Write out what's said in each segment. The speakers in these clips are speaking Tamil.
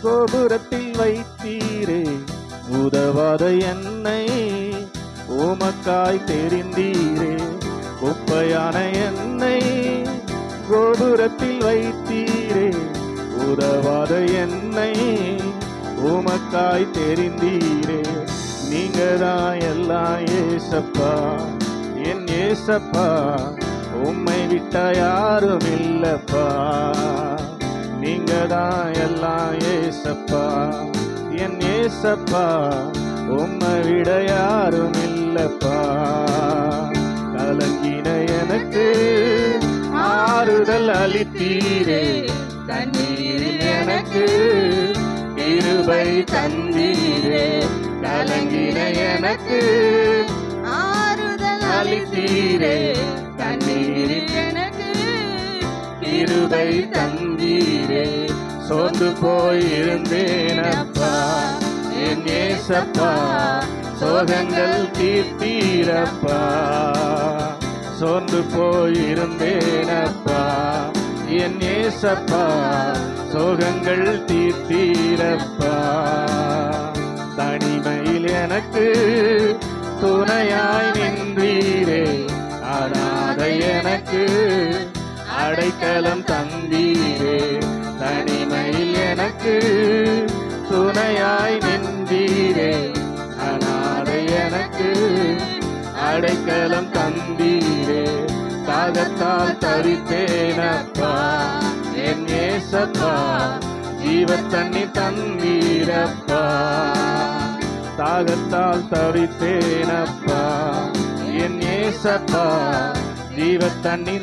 கோபுரத்தில் வைத்தீரே உதவாத என்னை உமக்காய் தெரிந்தீரே. குப்பையான என்னை கோபுரத்தில் வைத்தீரே உதவாத என்னை உமக்காய் தெரிந்தீரே. நீங்கதான் எல்லாம் ஏசப்பா, என் ஏசப்பா, உம்மை விட்டா யாரும் இல்லப்பா. நீங்கதான் எல்லாம் ஏசப்பா, என் ஏசப்பா, உம்மை விட யாரும் இல்லப்பா. கலங்கின எனக்கு ஆறுதல் அளித்தீரே, கண்ணீரில் எனக்கு கிருபை தந்தீரே. கலங்கின எனக்கு ஆறுதல் அளித்தீரே, கண்ணீரில் எனக்கு கிருபை தந்தீரே. சோர்ந்து போயிருந்தேனப்பா, என் ஏசப்பா, சோகங்கள் தீர்த்தீரப்பா. சோர்ந்து போயிருந்தேனப்பா, என் ஏசப்பா, சோகங்கள் தீர்த்தீரப்பா. தனிமையில் எனக்கு துணையாய் நின்றீரே, அனாதை எனக்கு அடைக்கலம் தந்தீரே. தனிமையில் எனக்கு துணையாய் நின்றீரே, அனாதை எனக்கு அடைக்கலம் தந்தீரே. தாகத்தால் தவித்தேனப்பா, என் ஏசப்பா, ஜீவத்தண்ணி தந்தீரப்பா. தாகத்தால் தவித்தேனப்பா, என் ஏசப்பா, ஜீவத்தண்ணி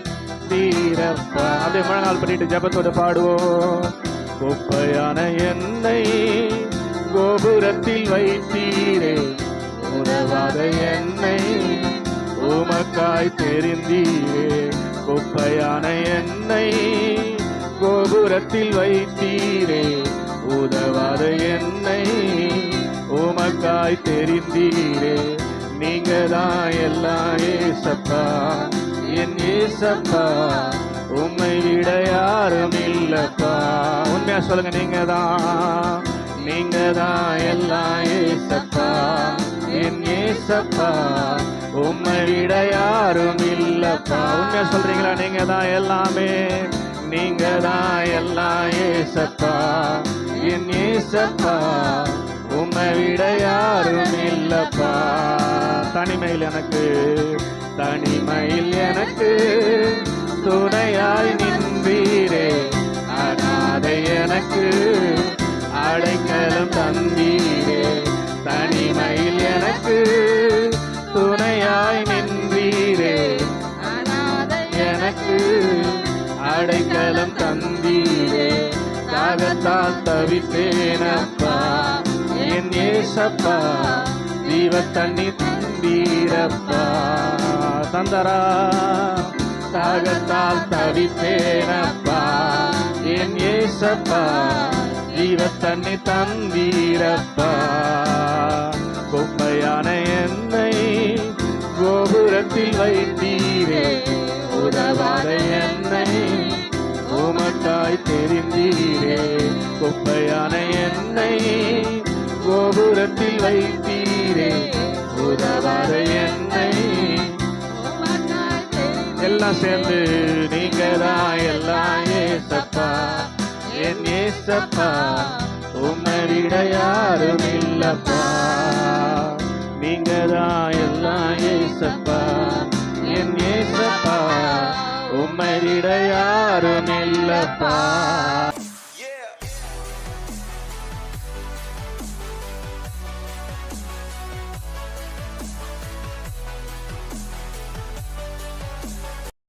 தீரப்பா. அதே முழங்கால் பண்ணிட்டு ஜபத்தோடு பாடுவோம். குப்பையான என்னை கோபுரத்தில் வைத்தீரே உதவாத என்னை உமக்காய் தெரிந்தீரே. குப்பையான என்னை கோபுரத்தில் வைத்தீரே உதவாத என்னை உமக்காய் தெரிந்தீரே. நீங்கதான் எல்லாம் ஏசப்பா, என் ஏசப்பா, உம்மை விட யாரும் இல்லப்பா. உண்மையா சொல்லுங்க, நீங்கதான் எல்லாம் ஏசப்பா, என் ஏசப்பா, உம்மை விட யாரும் இல்லப்பா. உண்மையா சொல்றீங்களா? நீங்கதான் எல்லாமே, நீங்கதான் எல்லாம் ஏசப்பா, என் ஏசப்பா, உம்மை விட யாரும் இல்லப்பா. தனிமையில் எனக்கு துணையாய் நின்றீரே, அனாதை எனக்கு அடைக்கலம் தந்தீரே. தனிமையில் எனக்கு துணையாய் நின்றீரே, அனாதை எனக்கு அடைக்கலம் தந்தீரே. தாகத்தால் தவித்தேனப்பா, என் ஏசப்பா, ஜீவத்தண்ணி தந்தீரப்பா. தந்தரா. தாகத்தால் தவித்தேனப்பா, என் ஏசப்பா, ஜீவத்தண்ணி தந்தீரப்பா. குப்பையான என்னை கோபுரத்தில் வைத்தீரே உதவாத என்னை உமக்காய் தெரிந்தீரே. குப்பையான என்னை கோபுரத்தில் வைத்தீரே உதவாத என்னை. எல்லாம் சேர்ந்து நீங்கதான் எல்லாம் ஏசப்பா, என் ஏசப்பா, உம்மை விட யாரும் இல்லப்பா. நீங்கதான் எல்லாம் ஏசப்பா, என் ஏசப்பா, உம்மை விட யாரும் இல்லப்பா.